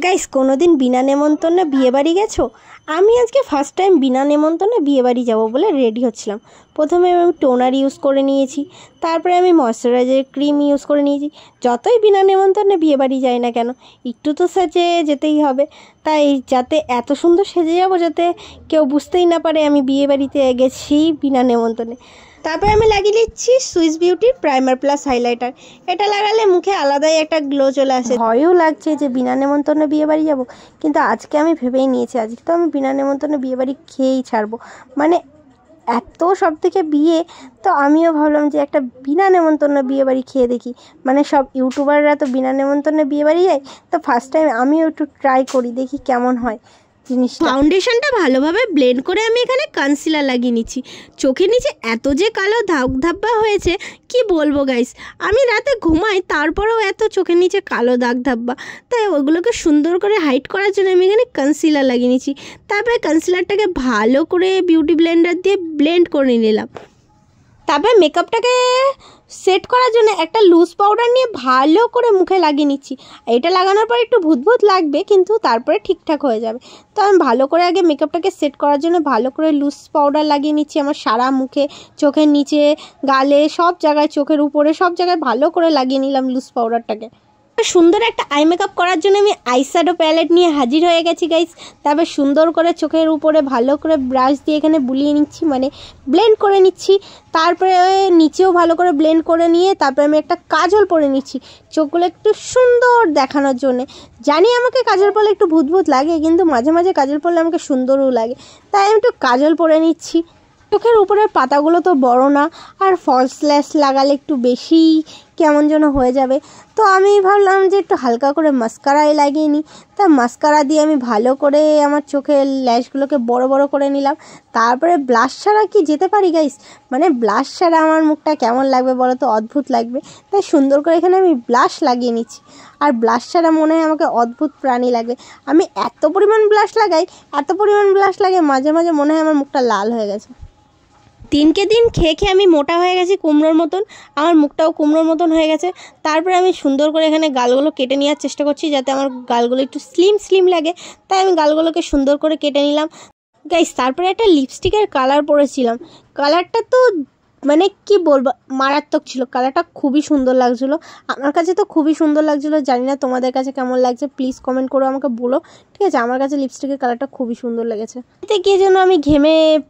Guys, কোনোদিন বিনা নেমন্তন্নে বিয়ে বাড়ি গেছো? আমি আজকে ফার্স্ট টাইম বিনা নেমন্তন্নে বিয়ে বাড়ি যাবো বলে রেডি হচ্ছিলাম। প্রথমে আমি টোনার ইউজ করে নিয়েছি, তারপরে আমি ময়শ্চারাইজার ক্রিম ইউজ করে নিয়েছি। যতই বিনা নেমন্তন্নে বিয়ে বাড়ি যাই না কেন, একটু তো সেজে যেতেই হবে। তাই যাতে এত সুন্দর সেজে যাবো যাতে কেউ বুঝতেই না পারে আমি বিয়ে বাড়িতে গেছি বিনা নেমন্তন্নে। তারপরে আমি লাগিয়ে নিচ্ছি সুইস বিউটির প্রাইমার প্লাস হাইলাইটার। এটা লাগালে মুখে আলাদাই একটা গ্লো চলে আসে। ভয়ও লাগছে যে বিনা নেমন্তন্নে বিয়ে বাড়ি যাবো, কিন্তু আজকে আমি ভেবেই নিয়েছি আজকে তো আমি বিনা নেমন্তন্নে বিয়ে বাড়ি খেয়েই ছাড়বো। মানে এত সব থেকে বিয়ে, তো আমিও ভাবলাম যে একটা বিনা নেমন্তন্নে বিয়ে বাড়ি খেয়ে দেখি। মানে সব ইউটিউবাররা তো বিনা নেমন্তন্নে বিয়ে বাড়ি যায়, তো ফার্স্ট টাইম আমিও একটু ট্রাই করি, দেখি কেমন হয় জিনিসটা। ফাউন্ডেশনটা ভালোভাবে ব্লেন্ড করে আমি এখানে কনসিলার লাগিয়ে নিচ্ছি। চোখের নিচে এত যে কালো দাগ ধাব্বা হয়েছে কি বলবো গাইস। আমি রাতে ঘুমাই তারপরেও এত চোখের নিচে কালো দাগ ধাব্বা, তাই ওগুলোকে সুন্দর করে হাইড করার জন্য আমি এখানে কনসিলার লাগিয়ে নিচ্ছি। তারপরে কনসিলারটাকে ভালো করে বিউটি ব্লেন্ডার দিয়ে ব্লেন্ড করে নিলাম। তারপরে মেকআপটাকে সেট করার জন্য একটা লুজ পাউডার নিয়ে ভালো করে মুখে লাগিয়ে নিচ্ছি। এটা লাগানোর পর একটু ভূত লাগবে, কিন্তু তারপরে ঠিকঠাক হয়ে যাবে। তো আমি ভালো করে আগে মেকআপটাকে সেট করার জন্য ভালো করে লুজ পাউডার লাগিয়ে নিচ্ছি আমার সারা মুখে, চোখের নিচে, গালে, সব জায়গায়, চোখের উপরে, সব জায়গায় ভালো করে লাগিয়ে নিলাম লুজ পাউডারটাকে। সুন্দর একটা আই মেকআপ করার জন্য আমি আইশ্যাডো প্যালেট নিয়ে হাজির হয়ে গেছি গাইস। তারপর সুন্দর করে চোখের উপরে ভালো করে ব্রাশ দিয়ে এখানে বুলিয়ে নিচ্ছি, মানে ব্লেন্ড করে নিচ্ছি। তারপরে নিচেও ভালো করে ব্লেন্ড করে নিয়ে তারপরে আমি একটা কাজল পরে নিচ্ছি চোখগুলো একটু সুন্দর দেখানোর জন্যে। জানি আমাকে কাজল পরলে একটু ভূত লাগে, কিন্তু মাঝে মাঝে কাজল পরলে আমাকে সুন্দরও লাগে, তাই আমি একটু কাজল পরে নিচ্ছি। চোখের উপরের পাতাগুলো তো বড় না, আর ফলস ল্যাশ লাগালে একটু বেশি কেমন যেন হয়ে যাবে। তো আমি ভাবলাম যে একটু হালকা করে মাস্কারাই লাগিয়ে নিই। তা মাস্কারা দিয়ে আমি ভালো করে আমার চোখের ল্যাশগুলোকে বড় বড় করে নিলাম। তারপরে ব্লাশ ছাড়া কি যেতে পারি গাইস? মানে ব্লাশ ছাড়া আমার মুখটা কেমন লাগবে বলো তো? অদ্ভুত লাগবে। তাই সুন্দর করে এখানে আমি ব্লাশ লাগিয়ে নিচ্ছি। আর ব্লাশ ছাড়া মনে হয় আমাকে অদ্ভুত প্রাণী লাগবে। আমি এত পরিমাণ ব্লাশ লাগাই, মাঝে মাঝে মনে হয় আমার মুখটা লাল হয়ে গেছে। দিনকে দিন খেয়ে খেয়ে আমি মোটা হয়ে গেছি কুমড়োর মতন, আমার মুখটাও কুমড়োর মতন হয়ে গেছে। তারপরে আমি সুন্দর করে এখানে গালগুলো কেটে নেওয়ার চেষ্টা করছি যাতে আমার গালগুলো একটু স্লিম লাগে। তাই আমি গালগুলোকে সুন্দর করে কেটে নিলাম গাইস। তারপরে একটা লিপস্টিকের কালার পরেছিলাম, কালারটা তো মানে কি বলবো, মারাত্মক ছিল। কালারটা খুবই সুন্দর লাগছিলো, আমার কাছে তো খুবই সুন্দর লাগছিলো। জানি না তোমাদের কাছে কেমন লাগছে, প্লিজ কমেন্ট করে আমাকে বলো, ঠিক আছে? আমার কাছে লিপস্টিকের কালারটা খুবই সুন্দর লেগেছে। এতে গিয়ে যেন আমি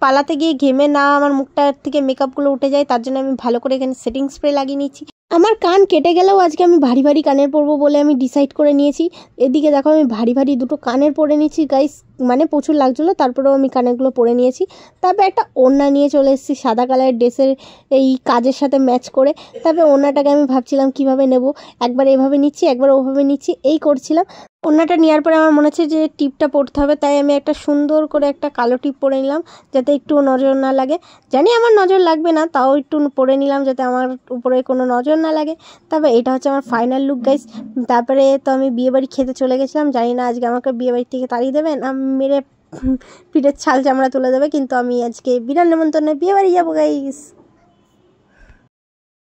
পালাতে গিয়ে ঘেমে না আমার মুখটার থেকে মেকআপগুলো উঠে যায়, তার জন্য আমি ভালো করে এখানে সেটিং স্প্রে লাগিয়ে নিচ্ছি। আমার কান কেটে গেলেও আজকে আমি ভারী ভারী কানের পরবো বলে আমি ডিসাইড করে নিয়েছি। এদিকে দেখো আমি ভারী ভারী দুটো কানের পরে নিয়েছি গাইস, মানে প্রচুর লাগছিলো, তারপরেও আমি কানেরগুলো পরে নিয়েছি। তারপর একটা ওড়না নিয়ে চলে এসেছি সাদা কালারের ড্রেসের এই কাজের সাথে ম্যাচ করে। তারপরে ওড়নাটাকে আমি ভাবছিলাম কিভাবে নেব, একবার এভাবে নিচ্ছি একবার ওভাবে নিচ্ছি, এই করছিলাম। ওড়নাটা নেওয়ার পরে আমার মনে হচ্ছে যে টিপটা পরতে হবে, তাই আমি একটা সুন্দর করে একটা কালো টিপ পরে নিলাম যাতে একটু নজর না লাগে। জানি আমার নজর লাগবে না, তাও একটু পরে নিলাম যাতে আমার উপরে কোনো নজর না লাগে। তারপর এটা হচ্ছে আমার ফাইনাল লুক গাইস। তারপরে তো আমি বিয়েবাড়ি খেতে চলে গেছিলাম, জানি না আজকে আমাকে বিয়েবাড়ি থেকে তাড়িয়ে দেবে না মেরে পিঠের ছাল চামড়া তুলে দেবে, কিন্তু আমি আজকে বিনা নেমন্তন্নে বিয়েবাড়ি যাবো গাইস।